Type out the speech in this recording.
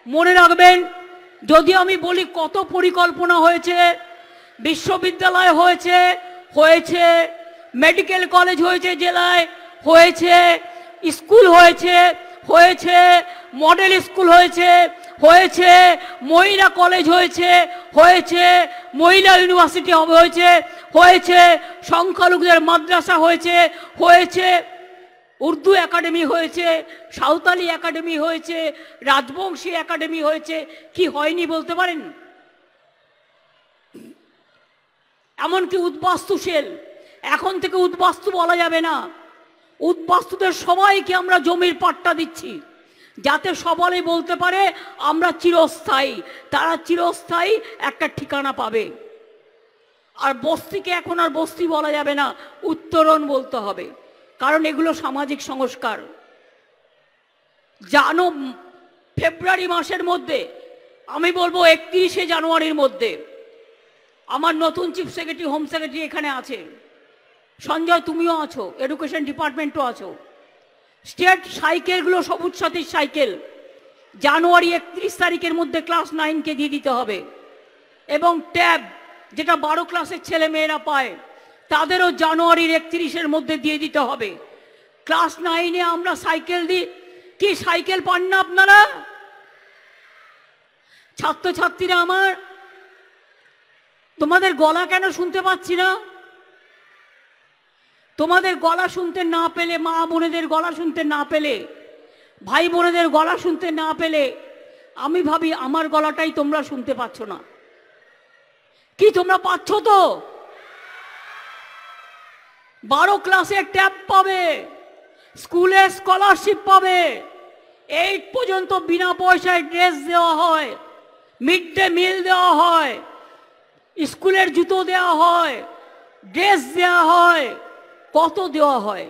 মনে রাখবেন, যদি আমি বলি কত পরিকল্পনা হয়েছে, বিশ্ববিদ্যালয় হয়েছে হয়েছে, মেডিকেল কলেজ হয়েছে জেলায় হয়েছে, স্কুল হয়েছে হয়েছে, মডেল স্কুল হয়েছে হয়েছে, মহিলা কলেজ হয়েছে হয়েছে, মহিলা ইউনিভার্সিটি হয়েছে হয়েছে, সংখ্যালঘুদের মাদ্রাসা হয়েছে হয়েছে, উর্দু একাডেমি হয়েছে, সাঁওতালি একাডেমি হয়েছে, রাজবংশী একাডেমি হয়েছে, কি হয়নি বলতে পারেন? এমনকি উদ্বাস্তু সেল, এখন থেকে উদ্বাস্তু বলা যাবে না, উদ্বাস্তুদের সবাইকে আমরা জমির পাট্টা দিচ্ছি, যাতে সবাই বলতে পারে আমরা চিরস্থায়ী, তারা চিরস্থায়ী একটা ঠিকানা পাবে। আর বস্তিকে এখন আর বস্তি বলা যাবে না, উত্তরণ বলতে হবে, কারণ এগুলো সামাজিক সংস্কার। জানো, ফেব্রুয়ারি মাসের মধ্যে, আমি বলবো 31শে জানুয়ারির মধ্যে, আমার নতুন চিফ সেক্রেটারি, হোম সেক্রেটারি এখানে আছে, সঞ্জয় তুমিও আছো, এডুকেশন ডিপার্টমেন্টও আছো, স্টেট সাইকেলগুলো সবুজ সাথীর সাইকেল জানুয়ারি 31 তারিখের মধ্যে ক্লাস 9কে দিয়ে দিতে হবে, এবং ট্যাব যেটা 12 ক্লাসের ছেলে মেয়েরা পায় তাদেরও জানুয়ারির 31-এর মধ্যে দিয়ে দিতে হবে। ক্লাস 9-এ আমরা সাইকেল দিই, কি সাইকেল পান না আপনারা? ছাত্রছাত্রীরা আমার, তোমাদের গলা কেন শুনতে পাচ্ছি না? তোমাদের গলা শুনতে না পেলে, মা বোনেদের গলা শুনতে না পেলে, ভাই বোনেদের গলা শুনতে না পেলে, আমি ভাবি আমার গলাটাই তোমরা শুনতে পাচ্ছ না। কি তোমরা পাচ্ছ তো? 12 ক্লাসে ট্যাব পাবে, স্কুলে স্কলারশিপ পাবে, 8 পর্যন্ত বিনা পয়সায় ড্রেস দেওয়া হয়, মিড ডে মিল দেওয়া হয়, স্কুলের জুতো দেওয়া হয়, ড্রেস দেওয়া হয়, কত দেওয়া হয়।